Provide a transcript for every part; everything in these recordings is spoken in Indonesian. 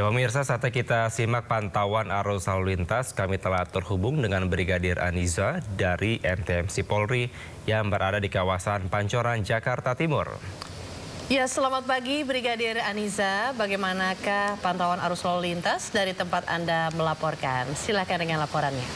Ya pemirsa, saatnya kita simak pantauan arus lalu lintas. Kami telah terhubung dengan Brigadir Aniza dari MTMC Polri yang berada di kawasan Pancoran, Jakarta Timur. Ya, selamat pagi Brigadir Aniza. Bagaimanakah pantauan arus lalu lintas dari tempat Anda melaporkan? Silakan dengan laporannya.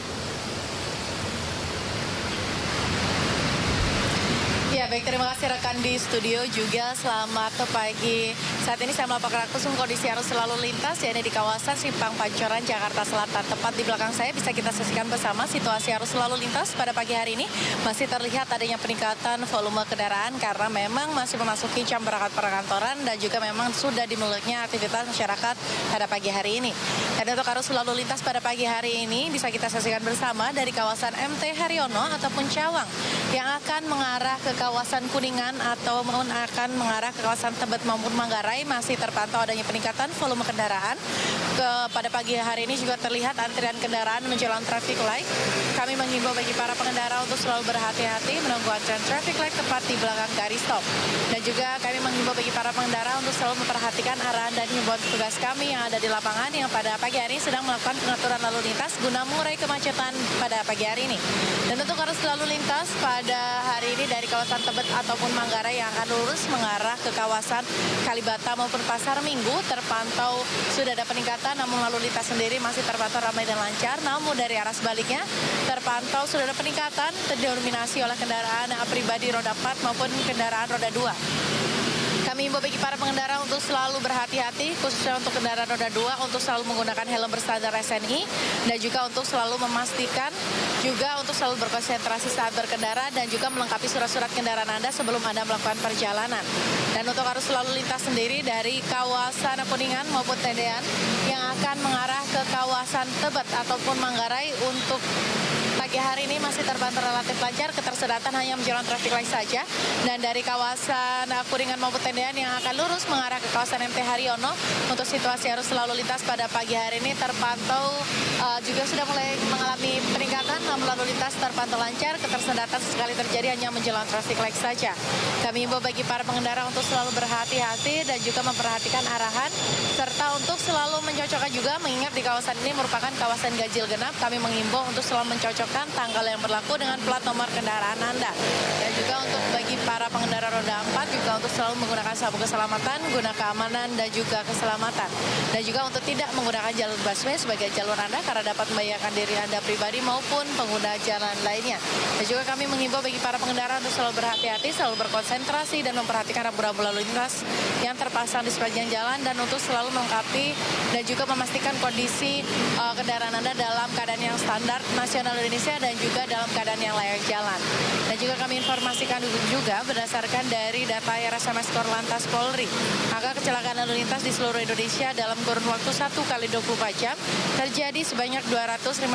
Ya, baik, terima kasih rekan di studio juga. Selamat pagi. Saat ini saya melaporkan langsung kondisi arus lalu lintas yakni di kawasan Simpang Pancoran, Jakarta Selatan. Tepat di belakang saya bisa kita saksikan bersama situasi arus lalu lintas pada pagi hari ini. Masih terlihat adanya peningkatan volume kendaraan karena memang masih memasuki jam berangkat perkantoran dan juga memang sudah dimulainya aktivitas masyarakat pada pagi hari ini. Dan untuk arus lalu lintas pada pagi hari ini bisa kita saksikan bersama dari kawasan MT Haryono ataupun Cawang yang akan mengarah ke kawasan Kuningan atau akan mengarah ke kawasan Tebet maupun Manggarai masih terpantau adanya peningkatan volume kendaraan. Pada pagi hari ini juga terlihat antrian kendaraan menjelang traffic light. Kami menghimbau bagi para pengendara untuk selalu berhati-hati menunggu antrian traffic light tepat di belakang garis stop. Dan juga kami menghimbau bagi para pengendara untuk selalu memperhatikan arahan dan himbauan petugas kami yang ada di lapangan yang pada pagi hari ini sedang melakukan pengaturan lalu lintas guna mengurai kemacetan pada pagi hari ini. Dan untuk arus lalu lintas pada hari ini dari kawasan Tebet ataupun Manggarai yang akan lurus mengarah ke kawasan Kalibata maupun Pasar Minggu terpantau sudah ada peningkatan, namun lalu lintas sendiri masih terpantau ramai dan lancar. Namun dari arah sebaliknya terpantau sudah ada peningkatan terdominasi oleh kendaraan pribadi roda 4 maupun kendaraan roda 2. Kami himbau bagi para pengendara untuk selalu berhati-hati, khususnya untuk kendaraan roda 2 untuk selalu menggunakan helm berstandar SNI dan juga untuk selalu memastikan juga untuk selalu berkonsentrasi saat berkendara dan juga melengkapi surat-surat kendaraan Anda sebelum Anda melakukan perjalanan. Dan untuk arus lalu lintas sendiri dari kawasan Kuningan maupun Tendean yang akan mengarah ke kawasan Tebet ataupun Manggarai untuk pagi hari ini masih terpantau relatif lancar, ketersedatan hanya menjelang traffic light saja. Dan dari kawasan Kuningan maupun Tendean yang akan lurus mengarah ke kawasan MT Haryono untuk situasi arus lalu lintas pada pagi hari ini terpantau juga sudah mulai mengalami peningkatan, namun lalu lintas terpantau lancar, ketersedatan sekali terjadi hanya menjelang traffic light saja. Kami himbau bagi para pengendara untuk selalu berhati-hati dan juga memperhatikan arahan, serta untuk selalu mencocokkan juga mengingat di kawasan ini merupakan kawasan ganjil genap. Kami menghimbau untuk selalu mencocokkan tanggal yang berlaku dengan plat nomor kendaraan Anda. Dan juga untuk bagi para pengendara roda 4 juga untuk selalu menggunakan sabuk keselamatan, guna keamanan dan juga keselamatan. Dan juga untuk tidak menggunakan jalur busway sebagai jalur Anda karena dapat membahayakan diri Anda pribadi maupun pengguna jalan lainnya. Dan juga kami menghimbau bagi para pengendara untuk selalu berhati-hati, selalu berkonsentrasi dan memperhatikan rambu-rambu lalu lintas yang terpasang di sepanjang jalan dan untuk selalu melengkapi dan juga memastikan kondisi kendaraan Anda dalam keadaan yang standar nasional Indonesia dan juga dalam keadaan yang layak jalan. Dan juga kami informasikan juga berdasarkan dari data RSMS Korlantas Polri, angka kecelakaan lalu lintas di seluruh Indonesia dalam kurun waktu 1 kali 24 jam terjadi sebanyak 252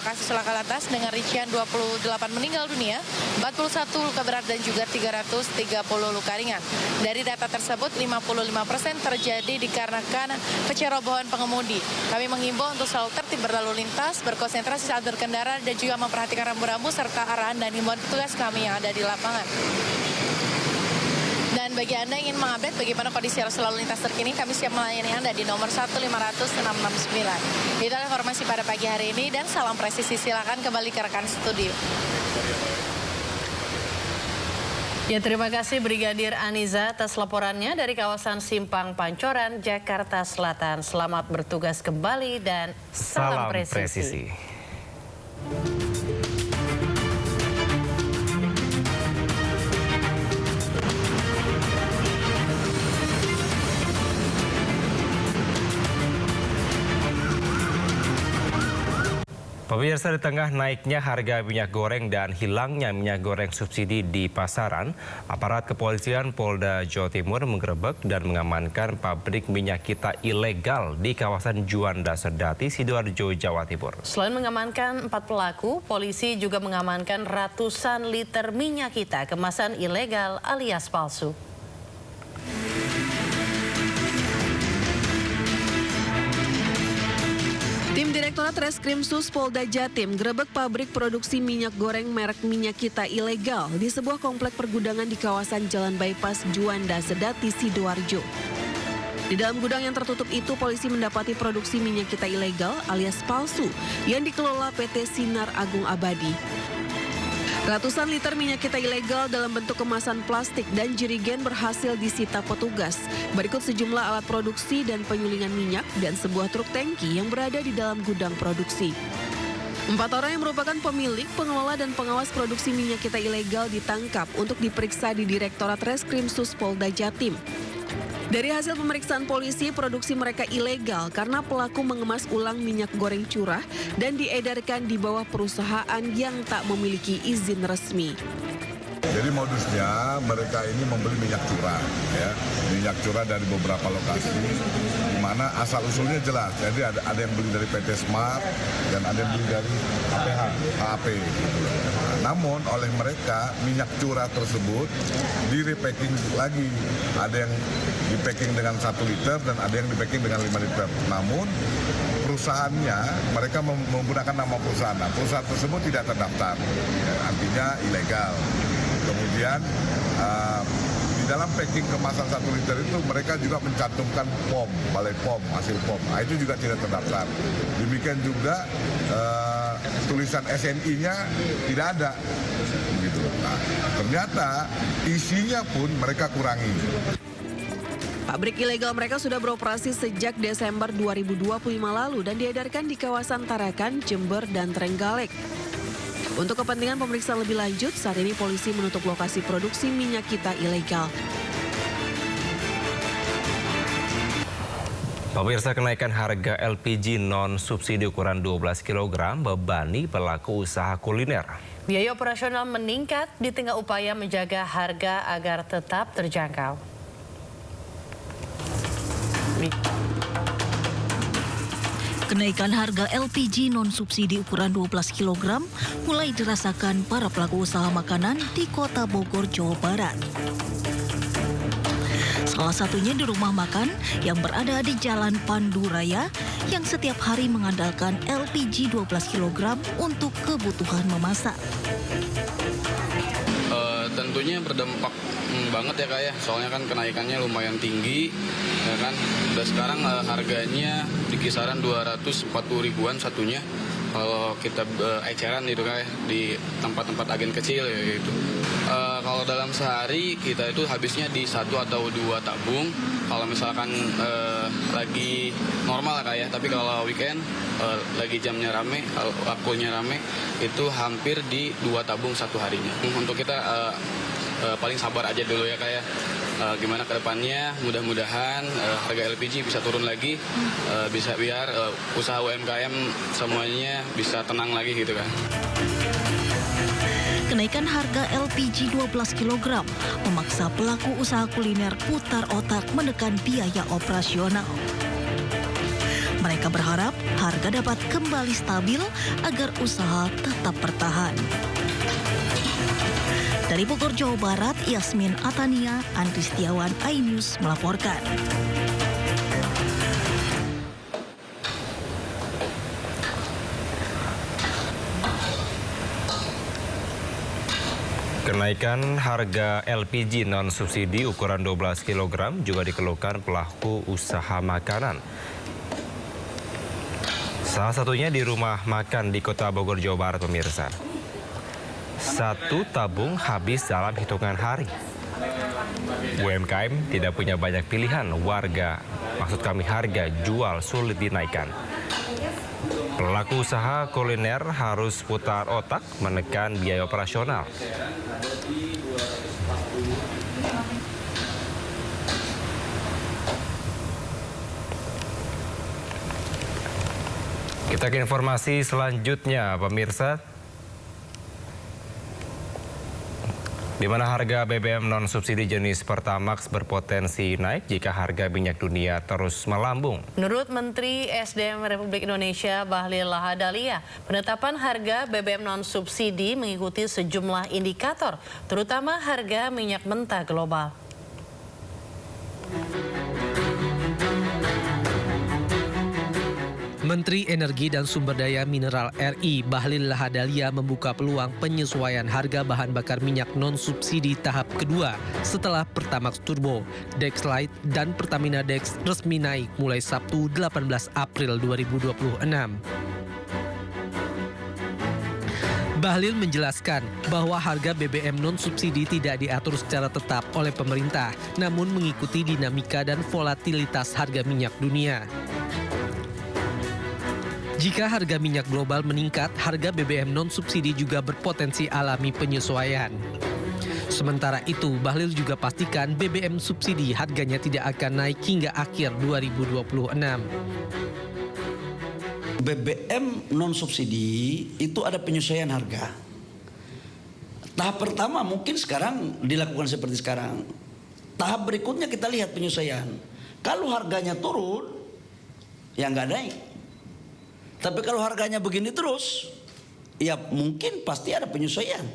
kasus laka lantas dengan rincian 28 meninggal dunia, 41 luka berat dan juga 330 luka ringan. Dari data tersebut 55% terjadi dikarenakan kecerobohan pengemudi. Kami menghimbau untuk selalu tertib berlalu lintas, berkonsentrasi saat berkendara dan juga memperhatikan rambu-rambu serta arahan dan himbauan petugas kami yang ada di lapangan. Dan bagi Anda yang ingin mengupdate bagaimana kondisi arus lalu lintas terkini, kami siap melayani Anda di nomor 1500669. Itulah informasi pada pagi hari ini dan salam presisi. Silakan kembali ke rekan studio. Ya, terima kasih Brigadir Aniza atas laporannya dari kawasan Simpang Pancoran, Jakarta Selatan. Selamat bertugas kembali dan salam presisi. Pemirsa, di tengah naiknya harga minyak goreng dan hilangnya minyak goreng subsidi di pasaran, aparat kepolisian Polda Jawa Timur menggerebek dan mengamankan pabrik minyak kita ilegal di kawasan Juanda Sedati, Sidoarjo, Jawa Timur. Selain mengamankan 4 pelaku, polisi juga mengamankan ratusan liter minyak kita kemasan ilegal alias palsu. Tim Direktorat Reskrimsus Polda Jatim gerebek pabrik produksi minyak goreng merek Minyak Kita ilegal di sebuah komplek pergudangan di kawasan Jalan Bypass Juanda Sedati, Sidoarjo. Di dalam gudang yang tertutup itu, polisi mendapati produksi minyak kita ilegal alias palsu yang dikelola PT Sinar Agung Abadi. Ratusan liter minyak kita ilegal dalam bentuk kemasan plastik dan jerigen berhasil disita petugas. Berikut sejumlah alat produksi dan penyulingan minyak dan sebuah truk tangki yang berada di dalam gudang produksi. 4 orang yang merupakan pemilik, pengelola, dan pengawas produksi minyak kita ilegal ditangkap untuk diperiksa di Direktorat Reskrim Sus Polda Jatim. Dari hasil pemeriksaan polisi, produksi mereka ilegal karena pelaku mengemas ulang minyak goreng curah dan diedarkan di bawah perusahaan yang tak memiliki izin resmi. Jadi modusnya mereka ini membeli minyak curah, ya, minyak curah dari beberapa lokasi, di mana asal usulnya jelas. Jadi ada yang beli dari PT Smart dan ada yang beli dari HAP. Gitu. Namun oleh mereka minyak curah tersebut di-repacking lagi. Ada yang di-packing dengan 1 liter dan ada yang di-packing dengan 5 liter. Namun perusahaannya mereka menggunakan nama perusahaan. Nah, perusahaan tersebut tidak terdaftar, ya, artinya ilegal. Kemudian di dalam packing kemasan 1 liter itu mereka juga mencantumkan POM, balai POM, hasil POM. Nah, itu juga tidak terdaftar. Demikian juga tulisan SNI-nya tidak ada. Gitu. Nah, ternyata isinya pun mereka kurangi. Pabrik ilegal mereka sudah beroperasi sejak Desember 2025 lalu dan diedarkan di kawasan Tarakan, Jember, dan Trenggalek. Untuk kepentingan pemeriksaan lebih lanjut, saat ini polisi menutup lokasi produksi minyak kita ilegal. Pemirsa, kenaikan harga LPG non-subsidi ukuran 12 kg bebani pelaku usaha kuliner. Biaya operasional meningkat di tengah upaya menjaga harga agar tetap terjangkau. Kenaikan harga LPG non-subsidi ukuran 12 kg mulai dirasakan para pelaku usaha makanan di Kota Bogor, Jawa Barat. Salah satunya di rumah makan yang berada di Jalan Pandu Raya yang setiap hari mengandalkan LPG 12 kg untuk kebutuhan memasak. Tentunya berdampak banget ya Kak ya, soalnya kan kenaikannya lumayan tinggi, ya kan. Udah sekarang harganya di kisaran 240 ribuan satunya. Kalau kita eceran gitu Kak ya, di tempat-tempat agen kecil ya gitu. Kalau dalam sehari kita itu habisnya di 1 atau 2 tabung. Kalau misalkan lagi normal Kak ya, tapi kalau weekend lagi jamnya rame, waktunya rame, itu hampir di 2 tabung satu harinya. Untuk kita paling sabar aja dulu ya Kak ya. Gimana ke depannya, mudah-mudahan harga LPG bisa turun lagi, bisa biar usaha UMKM semuanya bisa tenang lagi gitu kan. Kenaikan harga LPG 12 kg memaksa pelaku usaha kuliner putar otak menekan biaya operasional. Mereka berharap harga dapat kembali stabil agar usaha tetap bertahan. Dari Bogor, Jawa Barat, Yasmin Atania, Andri Setiawan, iNews melaporkan. Kenaikan harga LPG non-subsidi ukuran 12 kg juga dikeluhkan pelaku usaha makanan. Salah satunya di rumah makan di Kota Bogor, Jawa Barat, pemirsa. 1 tabung habis dalam hitungan hari. UMKM tidak punya banyak pilihan, harga jual sulit dinaikkan. Pelaku usaha kuliner harus putar otak menekan biaya operasional. Kita ke informasi selanjutnya, pemirsa. Di mana harga BBM non-subsidi jenis Pertamax berpotensi naik jika harga minyak dunia terus melambung. Menurut Menteri SDM Republik Indonesia Bahlil Lahadalia, penetapan harga BBM non-subsidi mengikuti sejumlah indikator, terutama harga minyak mentah global. Menteri Energi dan Sumber Daya Mineral RI Bahlil Lahadalia membuka peluang penyesuaian harga bahan bakar minyak non-subsidi tahap kedua setelah Pertamax Turbo, Dex Lite, dan Pertamina Dex resmi naik mulai Sabtu 18 April 2026. Bahlil menjelaskan bahwa harga BBM non-subsidi tidak diatur secara tetap oleh pemerintah, namun mengikuti dinamika dan volatilitas harga minyak dunia. Jika harga minyak global meningkat, harga BBM non-subsidi juga berpotensi alami penyesuaian. Sementara itu, Bahlil juga pastikan BBM subsidi harganya tidak akan naik hingga akhir 2026. BBM non-subsidi itu ada penyesuaian harga. Tahap pertama mungkin sekarang dilakukan seperti sekarang. Tahap berikutnya kita lihat penyesuaian. Kalau harganya turun, ya nggak naik. Tapi kalau harganya begini terus, ya mungkin pasti ada penyesuaian.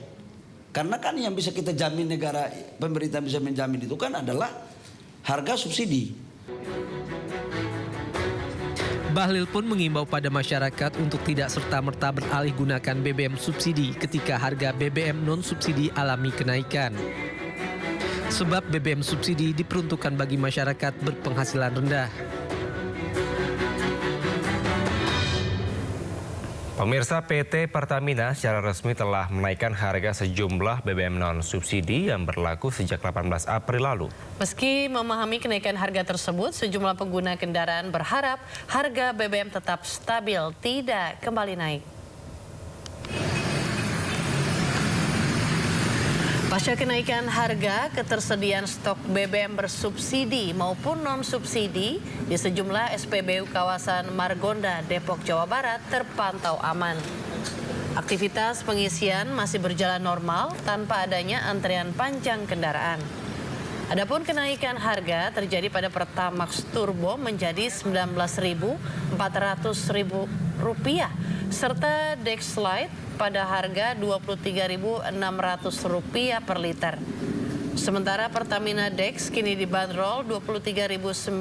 Karena kan yang bisa kita jamin negara, pemerintah bisa menjamin itu kan adalah harga subsidi. Bahlil pun mengimbau pada masyarakat untuk tidak serta-merta beralih gunakan BBM subsidi ketika harga BBM non-subsidi alami kenaikan. Sebab BBM subsidi diperuntukkan bagi masyarakat berpenghasilan rendah. Pemirsa, PT Pertamina secara resmi telah menaikkan harga sejumlah BBM non-subsidi yang berlaku sejak 18 April lalu. Meski memahami kenaikan harga tersebut, sejumlah pengguna kendaraan berharap harga BBM tetap stabil, tidak kembali naik. Pasca kenaikan harga, ketersediaan stok BBM bersubsidi maupun non-subsidi di sejumlah SPBU kawasan Margonda, Depok, Jawa Barat terpantau aman. Aktivitas pengisian masih berjalan normal tanpa adanya antrian panjang kendaraan. Adapun kenaikan harga terjadi pada Pertamax Turbo menjadi Rp19.400 serta Dex Lite pada harga Rp23.600 per liter. Sementara Pertamina Dex kini dibanderol Rp23.900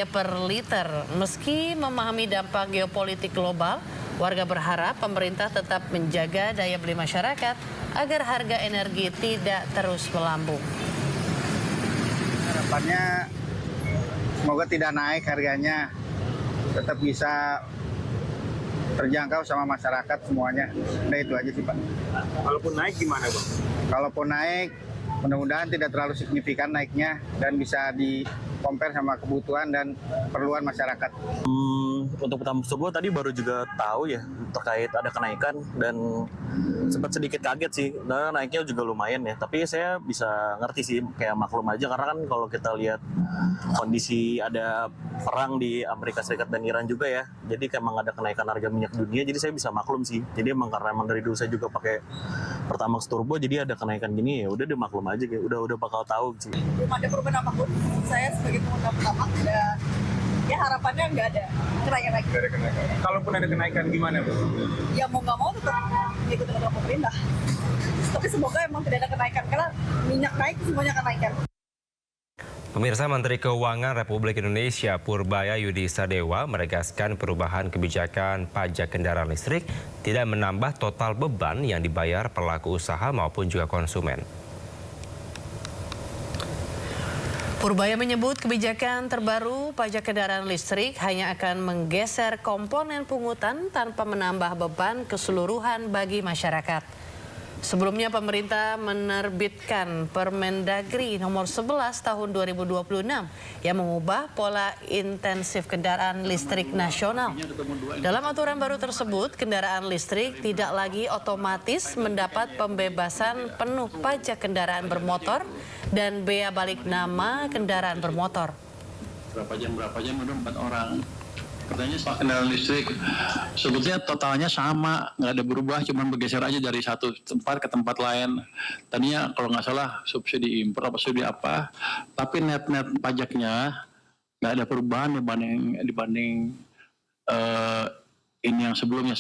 per liter. Meski memahami dampak geopolitik global, warga berharap pemerintah tetap menjaga daya beli masyarakat agar harga energi tidak terus melambung. Harapannya semoga tidak naik harganya, tetap bisa terjangkau sama masyarakat semuanya. Nah itu aja sih Pak. Kalaupun naik gimana Bang? Kalaupun naik, mudah-mudahan tidak terlalu signifikan naiknya dan bisa di-compare sama kebutuhan dan perluan masyarakat. Untuk Pertamax Turbo tadi baru juga tahu ya terkait ada kenaikan dan sempat sedikit kaget sih. Nah, naiknya juga lumayan ya. Tapi saya bisa ngerti sih kayak maklum aja karena kan kalau kita lihat kondisi ada perang di Amerika Serikat dan Iran juga ya. Jadi emang ada kenaikan harga minyak dunia. Jadi saya bisa maklum sih. Jadi emang karena dari dulu saya juga pakai Pertamax Turbo jadi ada kenaikan gini ya udah deh maklum aja kayak udah bakal tahu sih. Belum ada perubahan apapun. Saya sebagai pengguna Pertamax ya harapannya nggak ada kenaikan lagi. Kalaupun ada kenaikan gimana Bu? Ya mau nggak mau tetap ikutin dengan pemerintah. Tapi semoga emang tidak ada kenaikan karena minyak naik semuanya kenaikan. Pemirsa, Menteri Keuangan Republik Indonesia Purbaya Yudi Sadewa menegaskan perubahan kebijakan pajak kendaraan listrik tidak menambah total beban yang dibayar pelaku usaha maupun juga konsumen. Purbaya menyebut kebijakan terbaru pajak kendaraan listrik hanya akan menggeser komponen pungutan tanpa menambah beban keseluruhan bagi masyarakat. Sebelumnya pemerintah menerbitkan Permendagri nomor 11 tahun 2026 yang mengubah pola intensif kendaraan listrik nasional. Dalam aturan baru tersebut, kendaraan listrik tidak lagi otomatis mendapat pembebasan penuh pajak kendaraan bermotor dan bea balik nama kendaraan bermotor. Berapa jam udah 4 orang. Katanya kendaraan listrik sebetulnya totalnya sama, nggak ada berubah, cuma bergeser aja dari satu tempat ke tempat lain. Tadinya kalau nggak salah subsidi impor apa subsidi apa, tapi net pajaknya nggak ada perubahan dibanding ini yang sebelumnya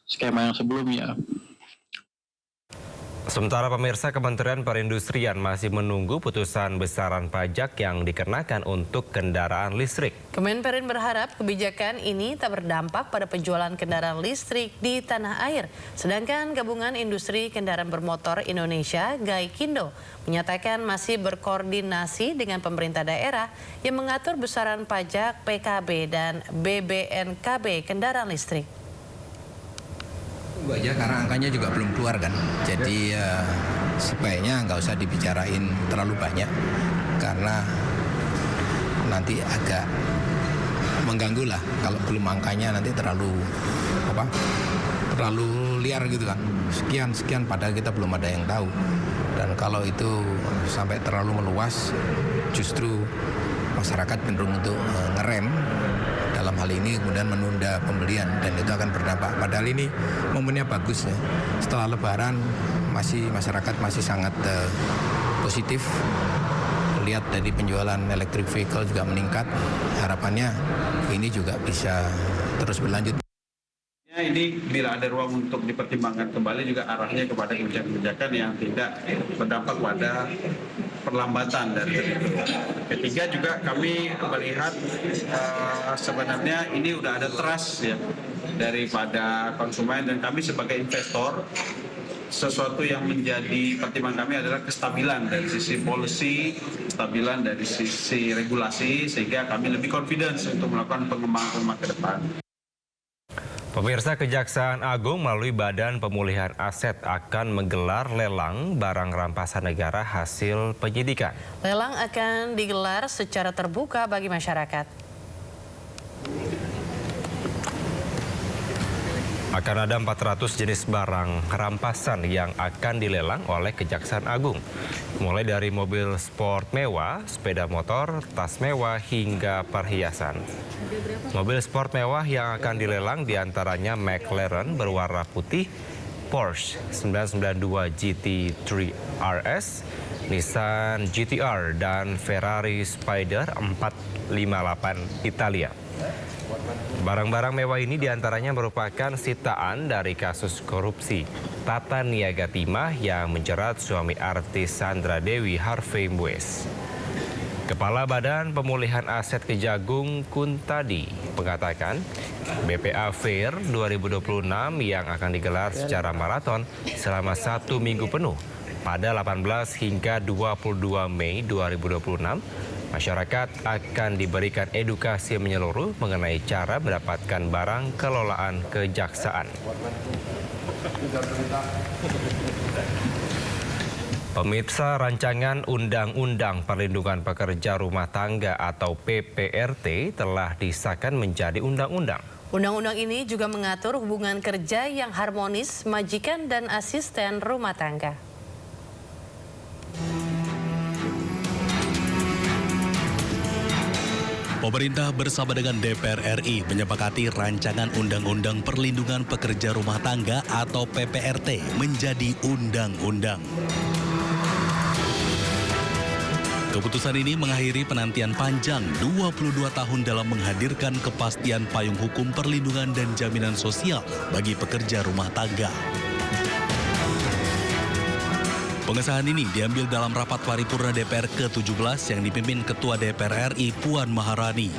skema yang sebelumnya. Sementara pemirsa, Kementerian Perindustrian masih menunggu putusan besaran pajak yang dikenakan untuk kendaraan listrik. Kemenperin berharap kebijakan ini tak berdampak pada penjualan kendaraan listrik di tanah air. Sedangkan Gabungan Industri Kendaraan Bermotor Indonesia, Gaikindo, menyatakan masih berkoordinasi dengan pemerintah daerah yang mengatur besaran pajak PKB dan BBNKB kendaraan listrik. Tunggu aja karena angkanya juga belum keluar kan. Jadi sebaiknya nggak usah dibicarain terlalu banyak karena nanti agak mengganggu lah kalau belum angkanya nanti terlalu liar gitu kan. Sekian padahal kita belum ada yang tahu. Dan kalau itu sampai terlalu meluas justru masyarakat cenderung untuk ngerem dalam hal ini, kemudian menunda pembelian dan itu akan berdampak. Padahal ini momennya bagus ya. Setelah Lebaran masyarakat masih sangat positif. Lihat dari penjualan electric vehicle juga meningkat. Harapannya ini juga bisa terus berlanjut. Ini bila ada ruang untuk dipertimbangkan kembali juga arahnya kepada kebijakan-kebijakan yang tidak berdampak pada perlambatan dari itu. Ketiga juga kami melihat sebenarnya ini udah ada trust ya daripada konsumen dan kami sebagai investor sesuatu yang menjadi pertimbangan kami adalah kestabilan dari sisi policy, kestabilan dari sisi regulasi sehingga kami lebih confidence untuk melakukan pengembangan ke depan. Pemirsa, Kejaksaan Agung melalui Badan Pemulihan Aset akan menggelar lelang barang rampasan negara hasil penyidikan. Lelang akan digelar secara terbuka bagi masyarakat. Akan ada 400 jenis barang rampasan yang akan dilelang oleh Kejaksaan Agung. Mulai dari mobil sport mewah, sepeda motor, tas mewah, hingga perhiasan. Mobil sport mewah yang akan dilelang diantaranya McLaren berwarna putih, Porsche 992 GT3 RS, Nissan GT-R, dan Ferrari Spider 458 Italia. Barang-barang mewah ini diantaranya merupakan sitaan dari kasus korupsi Tata Niaga Timah yang menjerat suami artis Sandra Dewi, Harvey Muiz. Kepala Badan Pemulihan Aset Kejagung Kuntadi mengatakan BPA Fair 2026 yang akan digelar secara maraton selama 1 minggu penuh pada 18 hingga 22 Mei 2026. Masyarakat akan diberikan edukasi menyeluruh mengenai cara mendapatkan barang kelolaan kejaksaan. Pemirsa, rancangan Undang-Undang Perlindungan Pekerja Rumah Tangga atau PPRT telah disahkan menjadi undang-undang. Undang-undang ini juga mengatur hubungan kerja yang harmonis majikan dan asisten rumah tangga. Pemerintah bersama dengan DPR RI menyepakati rancangan Undang-Undang Perlindungan Pekerja Rumah Tangga atau PPRT menjadi undang-undang. Keputusan ini mengakhiri penantian panjang 22 tahun dalam menghadirkan kepastian payung hukum perlindungan dan jaminan sosial bagi pekerja rumah tangga. Pengesahan ini diambil dalam rapat paripurna DPR ke-17 yang dipimpin Ketua DPR RI Puan Maharani.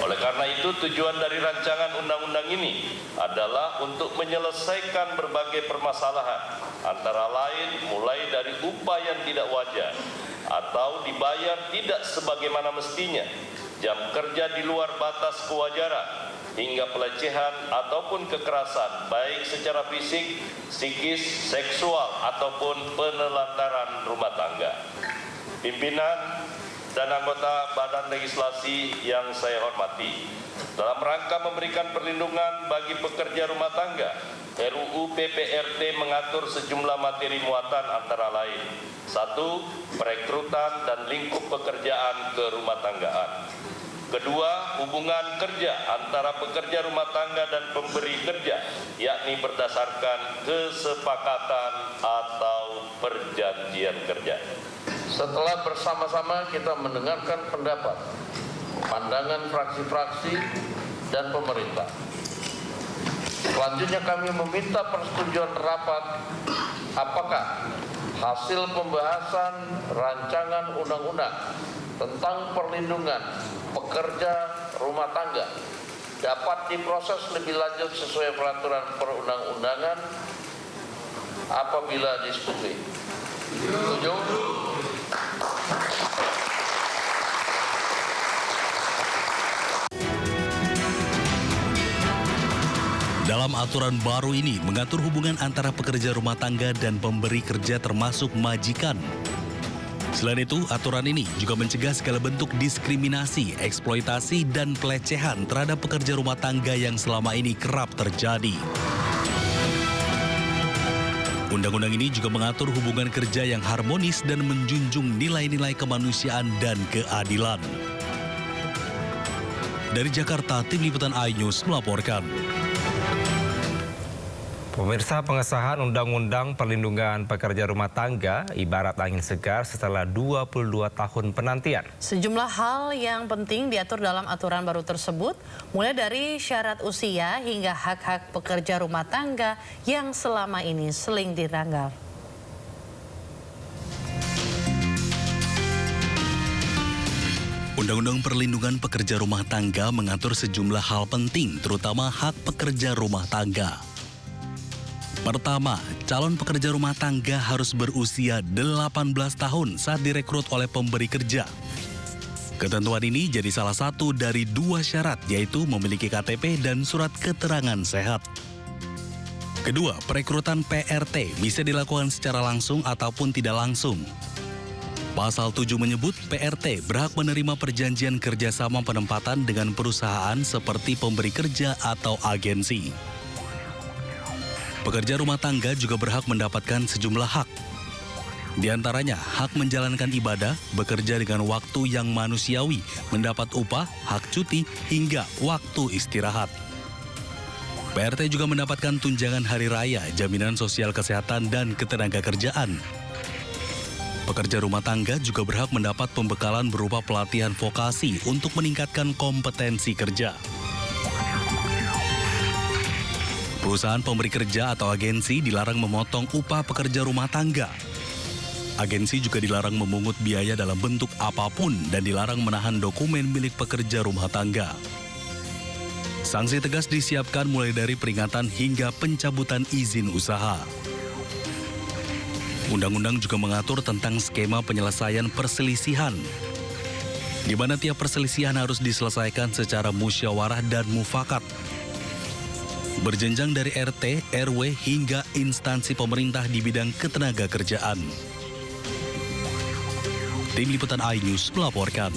Oleh karena itu, tujuan dari rancangan undang-undang ini adalah untuk menyelesaikan berbagai permasalahan, antara lain mulai dari upah yang tidak wajar atau dibayar tidak sebagaimana mestinya, jam kerja di luar batas kewajaran, hingga pelecehan ataupun kekerasan baik secara fisik, psikis, seksual ataupun penelantaran rumah tangga. Pimpinan dan anggota Badan Legislasi yang saya hormati, dalam rangka memberikan perlindungan bagi pekerja rumah tangga, RUU PPRT mengatur sejumlah materi muatan antara lain: 1. Perekrutan dan lingkup pekerjaan kerumah tanggaan. Kedua, hubungan kerja antara pekerja rumah tangga dan pemberi kerja, yakni berdasarkan kesepakatan atau perjanjian kerja. Setelah bersama-sama kita mendengarkan pendapat, pandangan fraksi-fraksi dan pemerintah, Selanjutnya kami meminta persetujuan rapat apakah hasil pembahasan rancangan undang-undang tentang perlindungan pekerja rumah tangga dapat diproses lebih lanjut sesuai peraturan perundang-undangan apabila disetujui. Setuju? Dalam aturan baru ini mengatur hubungan antara pekerja rumah tangga dan pemberi kerja termasuk majikan. Selain itu, aturan ini juga mencegah segala bentuk diskriminasi, eksploitasi, dan pelecehan terhadap pekerja rumah tangga yang selama ini kerap terjadi. Undang-undang ini juga mengatur hubungan kerja yang harmonis dan menjunjung nilai-nilai kemanusiaan dan keadilan. Dari Jakarta, Tim Liputan iNews melaporkan. Pemirsa, pengesahan Undang-Undang Perlindungan Pekerja Rumah Tangga ibarat angin segar setelah 22 tahun penantian. Sejumlah hal yang penting diatur dalam aturan baru tersebut, mulai dari syarat usia hingga hak-hak pekerja rumah tangga yang selama ini sering dilanggar. Undang-Undang Perlindungan Pekerja Rumah Tangga mengatur sejumlah hal penting, terutama hak pekerja rumah tangga. Pertama, calon pekerja rumah tangga harus berusia 18 tahun saat direkrut oleh pemberi kerja. Ketentuan ini jadi salah satu dari 2 syarat, yaitu memiliki KTP dan surat keterangan sehat. Kedua, perekrutan PRT bisa dilakukan secara langsung ataupun tidak langsung. Pasal 7 menyebut PRT berhak menerima perjanjian kerjasama penempatan dengan perusahaan seperti pemberi kerja atau agensi. Pekerja rumah tangga juga berhak mendapatkan sejumlah hak. Di antaranya, hak menjalankan ibadah, bekerja dengan waktu yang manusiawi, mendapat upah, hak cuti, hingga waktu istirahat. PRT juga mendapatkan tunjangan hari raya, jaminan sosial kesehatan, dan ketenagakerjaan. Pekerja rumah tangga juga berhak mendapat pembekalan berupa pelatihan vokasi untuk meningkatkan kompetensi kerja. Perusahaan pemberi kerja atau agensi dilarang memotong upah pekerja rumah tangga. Agensi juga dilarang memungut biaya dalam bentuk apapun dan dilarang menahan dokumen milik pekerja rumah tangga. Sanksi tegas disiapkan mulai dari peringatan hingga pencabutan izin usaha. Undang-undang juga mengatur tentang skema penyelesaian perselisihan, di mana tiap perselisihan harus diselesaikan secara musyawarah dan mufakat. Berjenjang dari RT, RW, hingga instansi pemerintah di bidang ketenagakerjaan. Tim Liputan iNews melaporkan.